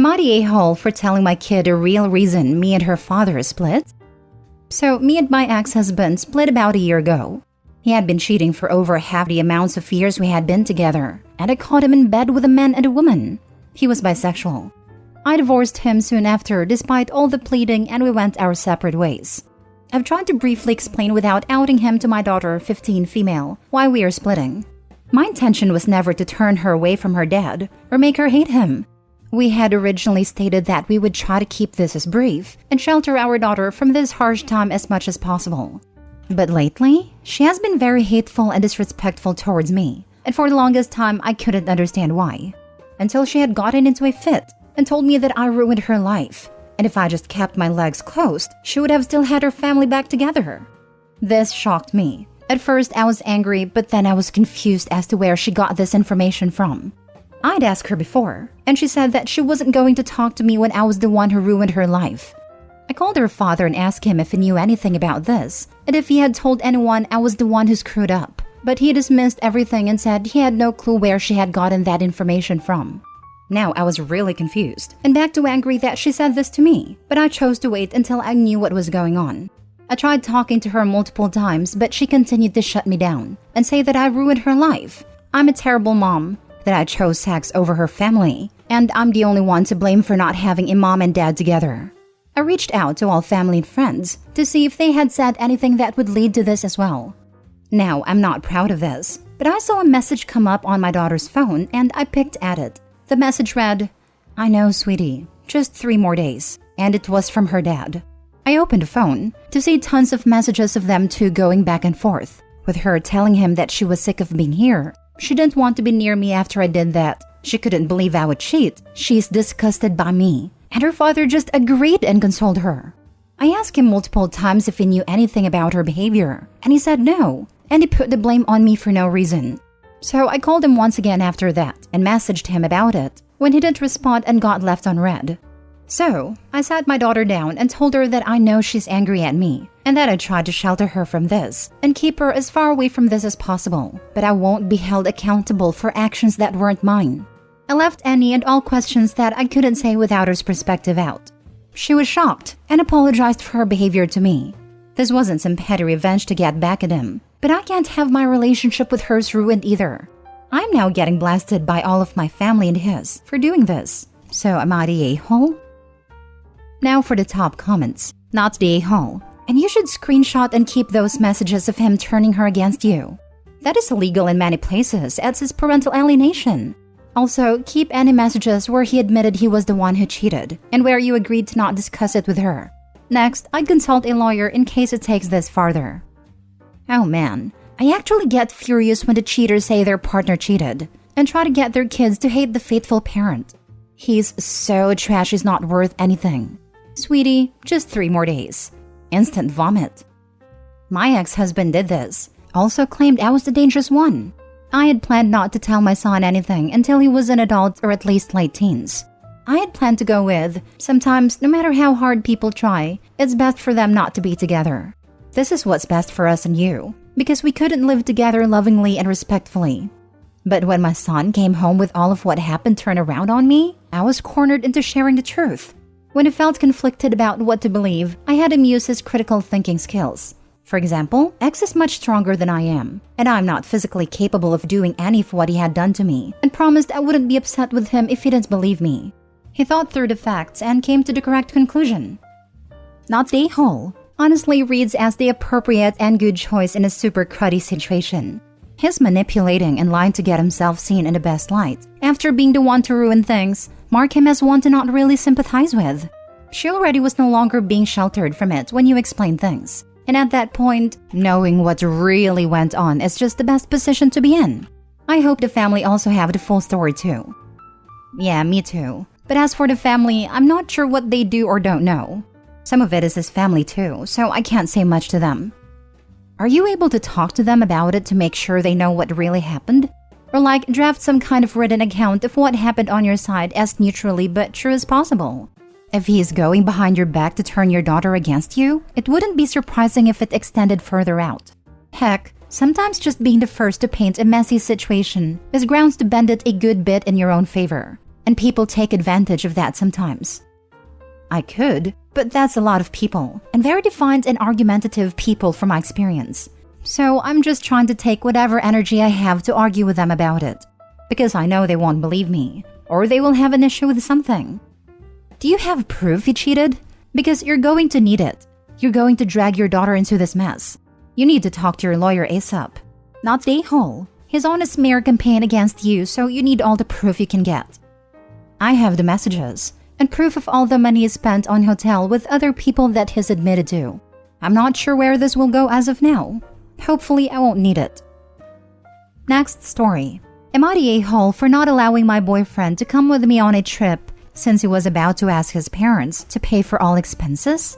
Am I the a-hole for telling my kid a real reason me and her father split? So, me and my ex-husband split about a year ago. He had been cheating for over half the amounts of years we had been together, and I caught him in bed with a man and a woman. He was bisexual. I divorced him soon after, despite all the pleading, and we went our separate ways. I've tried to briefly explain without outing him to my daughter, 15 female, why we are splitting. My intention was never to turn her away from her dad or make her hate him. We had originally stated that we would try to keep this as brief and shelter our daughter from this harsh time as much as possible. But lately, she has been very hateful and disrespectful towards me, and for the longest time I couldn't understand why. Until she had gotten into a fit and told me that I ruined her life, and if I just kept my legs closed, she would have still had her family back together. This shocked me. At first I was angry, but then I was confused as to where she got this information from. I'd asked her before, and she said that she wasn't going to talk to me when I was the one who ruined her life. I called her father and asked him if he knew anything about this, and if he had told anyone I was the one who screwed up. But he dismissed everything and said he had no clue where she had gotten that information from. Now I was really confused, and back to angry that she said this to me, but I chose to wait until I knew what was going on. I tried talking to her multiple times, but she continued to shut me down and say that I ruined her life. I'm a terrible mom, that I chose sex over her family, and I'm the only one to blame for not having a mom and dad together. I reached out to all family and friends to see if they had said anything that would lead to this as well. Now, I'm not proud of this, but I saw a message come up on my daughter's phone and I picked at it. The message read, "I know, sweetie, just 3 more days," and it was from her dad. I opened the phone to see tons of messages of them two going back and forth, with her telling him that she was sick of being here. She didn't want to be near me after I did that. She couldn't believe I would cheat. She's disgusted by me. And her father just agreed and consoled her. I asked him multiple times if he knew anything about her behavior, and he said no, and he put the blame on me for no reason. So I called him once again after that and messaged him about it, when he didn't respond and got left on read. So, I sat my daughter down and told her that I know she's angry at me, and that I tried to shelter her from this and keep her as far away from this as possible, but I won't be held accountable for actions that weren't mine. I left any and all questions that I couldn't say without her perspective out. She was shocked and apologized for her behavior to me. This wasn't some petty revenge to get back at him, but I can't have my relationship with hers ruined either. I'm now getting blasted by all of my family and his for doing this. So am I the a-hole? Now for the top comments. Not the a-hole. And you should screenshot and keep those messages of him turning her against you. That is illegal in many places, as is parental alienation. Also, keep any messages where he admitted he was the one who cheated, and where you agreed to not discuss it with her. Next, I'd consult a lawyer in case it takes this farther. Oh man, I actually get furious when the cheaters say their partner cheated, and try to get their kids to hate the faithful parent. He's so trash he's not worth anything. Sweetie, just 3 more days. Instant vomit. My ex-husband did this, also claimed I was the dangerous one. I had planned not to tell my son anything until he was an adult or at least late teens. I had planned to go with, sometimes no matter how hard people try, it's best for them not to be together. This is what's best for us and you, because we couldn't live together lovingly and respectfully. But when my son came home with all of what happened turned around on me, I was cornered into sharing the truth. When I felt conflicted about what to believe, I had him use his critical thinking skills. For example, X is much stronger than I am, and I'm not physically capable of doing any of what he had done to me, and promised I wouldn't be upset with him if he didn't believe me. He thought through the facts and came to the correct conclusion. Not the a-hole honestly reads as the appropriate and good choice in a super cruddy situation. His manipulating and lying to get himself seen in the best light, after being the one to ruin things, mark him as one to not really sympathize with. She already was no longer being sheltered from it when you explained things. And at that point, knowing what really went on is just the best position to be in. I hope the family also have the full story too. Yeah, me too. But as for the family, I'm not sure what they do or don't know. Some of it is his family too, so I can't say much to them. Are you able to talk to them about it to make sure they know what really happened? Or like draft some kind of written account of what happened on your side as neutrally but true as possible? If he is going behind your back to turn your daughter against you, it wouldn't be surprising if it extended further out. Heck, sometimes just being the first to paint a messy situation is grounds to bend it a good bit in your own favor. and people take advantage of that sometimes. I could, but that's a lot of people, and very defined and argumentative people from my experience. So I'm just trying to take whatever energy I have to argue with them about it, because I know they won't believe me, or they will have an issue with something. Do you have proof he cheated? Because you're going to need it. You're going to drag your daughter into this mess. You need to talk to your lawyer ASAP. Not the a-hole. He's on a smear campaign against you, so you need all the proof you can get. I have the messages, and proof of all the money he spent on hotel with other people that he's admitted to. I'm not sure where this will go as of now. Hopefully I won't need it. Next story. Am I the a-hole for not allowing my boyfriend to come with me on a trip since he was about to ask his parents to pay for all expenses?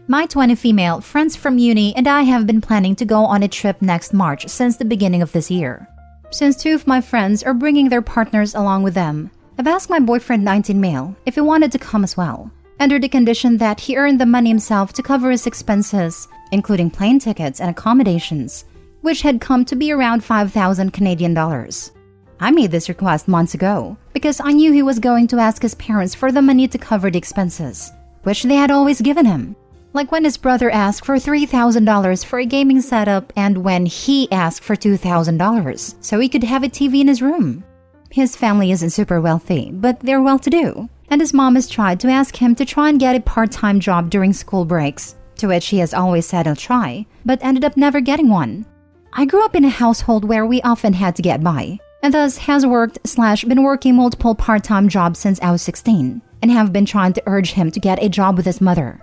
My 20 female friends from uni and I have been planning to go on a trip next March since the beginning of this year. Since 2 of my friends are bringing their partners along with them, I've asked my boyfriend 19 male if he wanted to come as well, under the condition that he earned the money himself to cover his expenses, including plane tickets and accommodations, which had come to be around 5,000 Canadian dollars. I made this request months ago because I knew he was going to ask his parents for the money to cover the expenses, which they had always given him. Like when his brother asked for $3,000 for a gaming setup and when he asked for $2,000 so he could have a TV in his room. His family isn't super wealthy, but they're well-to-do, and his mom has tried to ask him to try and get a part-time job during school breaks, to which he has always said he'll try, but ended up never getting one. I grew up in a household where we often had to get by, and thus has worked/been working multiple part-time jobs since I was 16, and have been trying to urge him to get a job with his mother.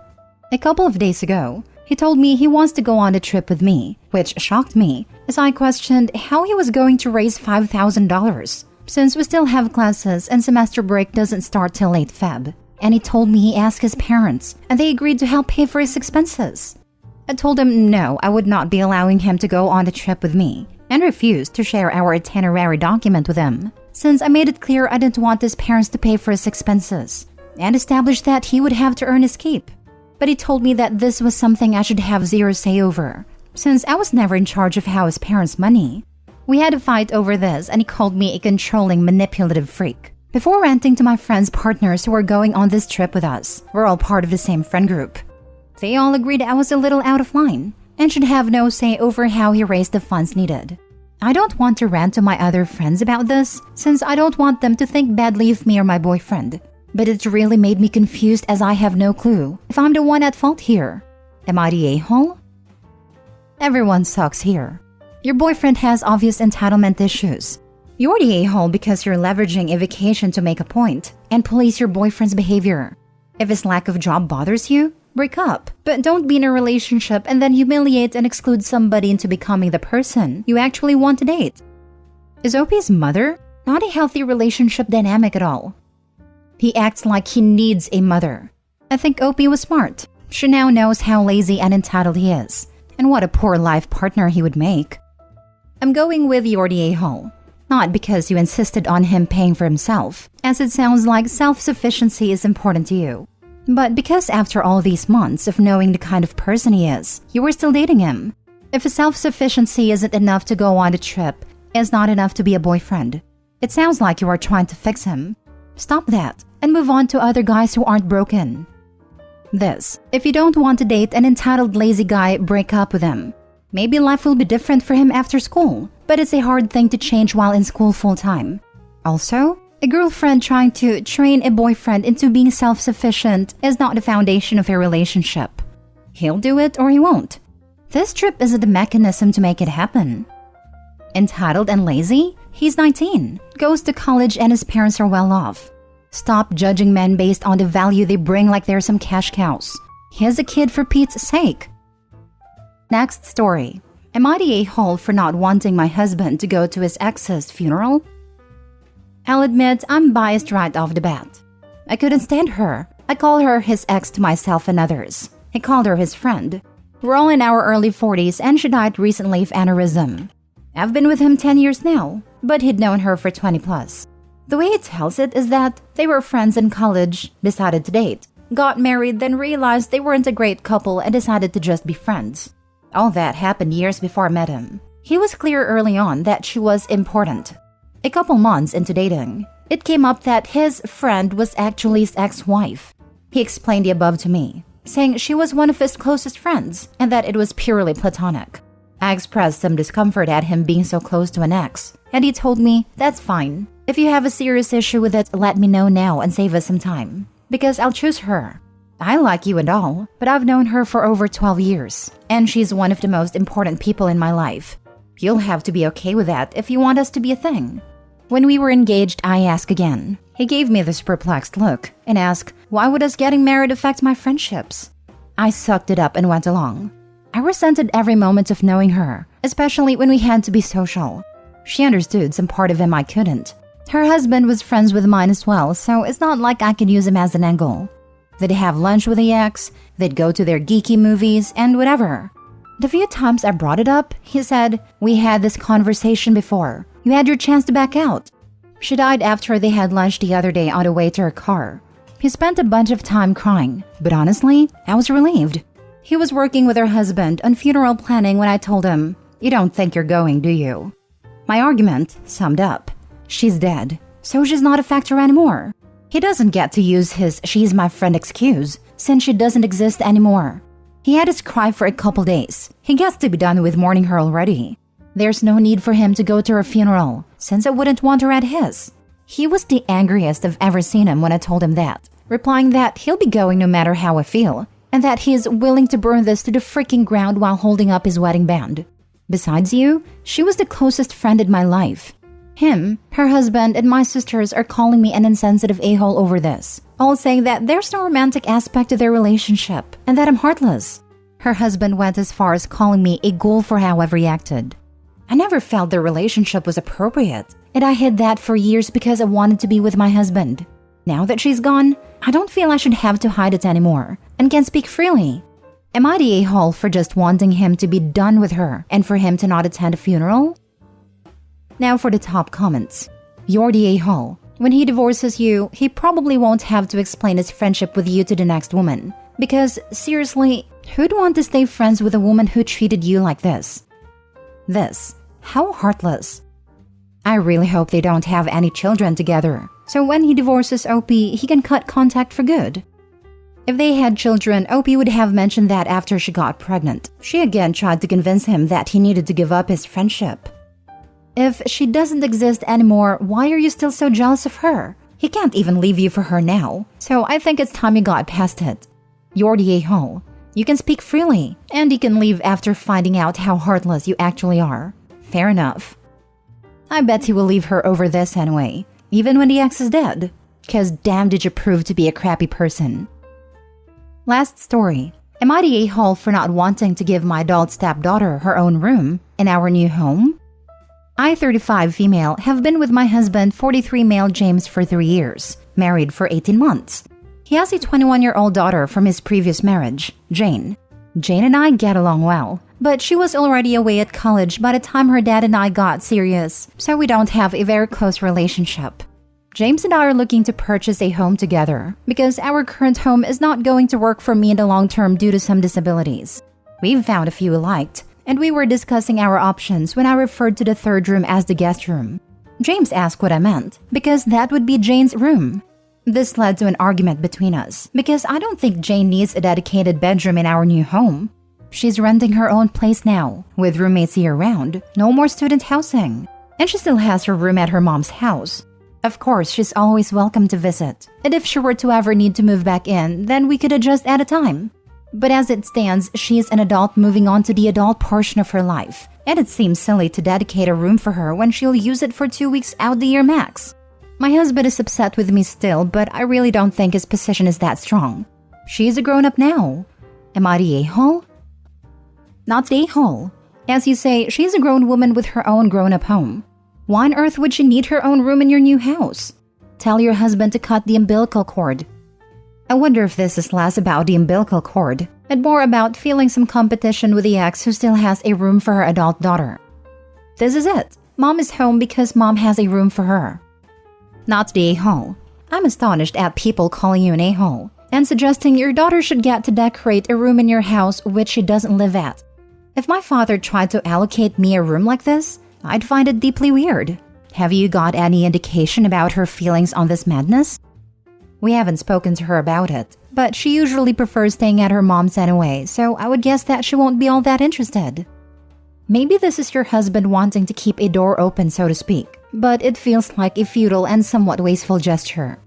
A couple of days ago, he told me he wants to go on a trip with me, which shocked me, as I questioned how he was going to raise $5,000, since we still have classes and semester break doesn't start till late Feb. And he told me he asked his parents, and they agreed to help pay for his expenses. I told him no, I would not be allowing him to go on the trip with me, and refused to share our itinerary document with him, since I made it clear I didn't want his parents to pay for his expenses, and established that he would have to earn his keep. But he told me that this was something I should have zero say over, since I was never in charge of how his parents' money. We had a fight over this and he called me a controlling, manipulative freak. Before ranting to my friends' partners who were going on this trip with us, we're all part of the same friend group. They all agreed I was a little out of line and should have no say over how he raised the funds needed. I don't want to rant to my other friends about this, since I don't want them to think badly of me or my boyfriend. But it really made me confused as I have no clue if I'm the one at fault here. Am I the a-hole? Everyone sucks here. Your boyfriend has obvious entitlement issues. You're the a-hole because you're leveraging a vacation to make a point and police your boyfriend's behavior. If his lack of job bothers you, break up. But don't be in a relationship and then humiliate and exclude somebody into becoming the person you actually want to date. Is Opie's mother not a healthy relationship dynamic at all? He acts like he needs a mother. I think Opie was smart. She now knows how lazy and entitled he is, and what a poor life partner he would make. I'm going with you're the a-hole, not because you insisted on him paying for himself, as it sounds like self-sufficiency is important to you, but because after all these months of knowing the kind of person he is, you were still dating him. If a self-sufficiency isn't enough to go on a trip, it's not enough to be a boyfriend. It sounds like you are trying to fix him. Stop that and move on to other guys who aren't broken. If you don't want to date an entitled lazy guy, break up with him. Maybe life will be different for him after school, but it's a hard thing to change while in school full-time. Also, a girlfriend trying to train a boyfriend into being self-sufficient is not the foundation of a relationship. He'll do it or he won't. This trip isn't the mechanism to make it happen. Entitled and lazy? He's 19, goes to college and his parents are well off. Stop judging men based on the value they bring like they're some cash cows. He's a kid for Pete's sake. Next story. Am I the a-hole for not wanting my husband to go to his ex's funeral? I'll admit I'm biased right off the bat. I couldn't stand her. I call her his ex to myself and others. He called her his friend. We're all in our early 40s and she died recently of aneurysm. I've been with him 10 years now, but he'd known her for 20 plus. The way he tells it is that they were friends in college, decided to date, got married, then realized they weren't a great couple and decided to just be friends. All that happened years before I met him. He was clear early on that she was important. A couple months into dating, It came up that his friend was actually his ex-wife. He explained the above to me, saying she was one of his closest friends and that it was purely platonic. I expressed some discomfort at him being so close to an ex, and he told me, "That's fine. If you have a serious issue with it, let me know now and save us some time, because I'll choose her. I like you and all, but I've known her for over 12 years, and she's one of the most important people in my life. You'll have to be okay with that if you want us to be a thing." When we were engaged, I asked again. He gave me this perplexed look and asked, "Why would us getting married affect my friendships?" I sucked it up and went along. I resented every moment of knowing her, especially when we had to be social. She understood some part of him I couldn't. Her husband was friends with mine as well, so it's not like I could use him as an angle. They'd have lunch with the ex, they'd go to their geeky movies, and whatever. The few times I brought it up, he said, "We had this conversation before. You had your chance to back out." She died after they had lunch the other day on the way to her car. He spent a bunch of time crying, but honestly, I was relieved. He was working with her husband on funeral planning when I told him, "You don't think you're going, do you?" My argument summed up. She's dead, so she's not a factor anymore. He doesn't get to use his "she's my friend" excuse, since she doesn't exist anymore. He had his cry for a couple days. He gets to be done with mourning her already. There's no need for him to go to her funeral, since I wouldn't want her at his. He was the angriest I've ever seen him when I told him that, replying that he'll be going no matter how I feel, and that he's willing to burn this to the freaking ground while holding up his wedding band. Besides you, she was the closest friend in my life. Him, her husband, and my sisters are calling me an insensitive a-hole over this, all saying that there's no romantic aspect to their relationship and that I'm heartless. Her husband went as far as calling me a ghoul for how I've reacted. I never felt their relationship was appropriate, and I hid that for years because I wanted to be with my husband. Now that she's gone, I don't feel I should have to hide it anymore and can speak freely. Am I the a-hole for just wanting him to be done with her and for him to not attend a funeral? Now for the top comments. You're the a-hole. When he divorces you, he probably won't have to explain his friendship with you to the next woman. Because, seriously, who'd want to stay friends with a woman who treated you like this? How heartless. I really hope they don't have any children together, so when he divorces OP, he can cut contact for good. If they had children, OP would have mentioned that after she got pregnant. She again tried to convince him that he needed to give up his friendship. If she doesn't exist anymore, why are you still so jealous of her? He can't even leave you for her now, so I think it's time you got past it. You're the a-hole. You can speak freely, and you can leave after finding out how heartless you actually are. Fair enough. I bet he will leave her over this anyway, even when the ex is dead. 'Cause damn did you prove to be a crappy person. Last story. Am I the a-hole for not wanting to give my adult stepdaughter her own room in our new home? I, 35 female, have been with my husband, 43 male James, for 3 years, married for 18 months. He has a 21-year-old daughter from his previous marriage, Jane. Jane and I get along well, but she was already away at college by the time her dad and I got serious, so we don't have a very close relationship. James and I are looking to purchase a home together because our current home is not going to work for me in the long term due to some disabilities. We've found a few we liked, and we were discussing our options when I referred to the third room as the guest room. James asked what I meant, because that would be Jane's room. This led to an argument between us, because I don't think Jane needs a dedicated bedroom in our new home. She's renting her own place now, with roommates year-round, no more student housing. And she still has her room at her mom's house. Of course, she's always welcome to visit, and if she were to ever need to move back in, then we could adjust at a time. But as it stands, she's an adult moving on to the adult portion of her life, and it seems silly to dedicate a room for her when she'll use it for 2 weeks out the year max. My husband is upset with me still, but I really don't think his position is that strong. She's a grown-up now. Am I the a-hole? Not the a-hole. As you say, she's a grown woman with her own grown-up home. Why on earth would she need her own room in your new house? Tell your husband to cut the umbilical cord. I wonder if this is less about the umbilical cord and more about feeling some competition with the ex who still has a room for her adult daughter. This is it. Mom is home because mom has a room for her. Not the a-hole. I'm astonished at people calling you an a-hole and suggesting your daughter should get to decorate a room in your house which she doesn't live at. If my father tried to allocate me a room like this, I'd find it deeply weird. Have you got any indication about her feelings on this madness? We haven't spoken to her about it, but she usually prefers staying at her mom's anyway, so I would guess that she won't be all that interested. Maybe this is your husband wanting to keep a door open, so to speak, but it feels like a futile and somewhat wasteful gesture.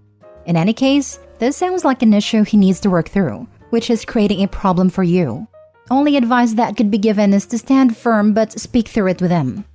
In any case, this sounds like an issue he needs to work through, which is creating a problem for you. Only advice that could be given is to stand firm but speak through it with him.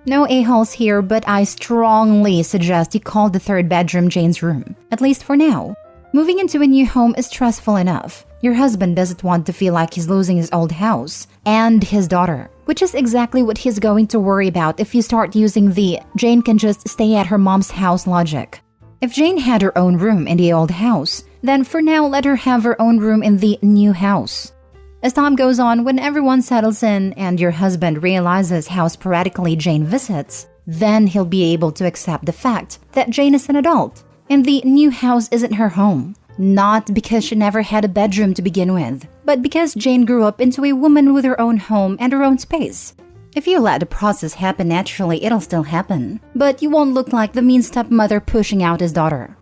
No a-holes here, but I strongly suggest you call the third bedroom Jane's room, at least for now. Moving into a new home is stressful enough. Your husband doesn't want to feel like he's losing his old house and his daughter, which is exactly what he's going to worry about if you start using the Jane can just stay at her mom's house logic. If Jane had her own room in the old house, then for now let her have her own room in the new house. As time goes on, when everyone settles in and your husband realizes how sporadically Jane visits, then he'll be able to accept the fact that Jane is an adult and the new house isn't her home. Not because she never had a bedroom to begin with, but because Jane grew up into a woman with her own home and her own space. If you let the process happen naturally, it'll still happen, but you won't look like the mean stepmother pushing out his daughter.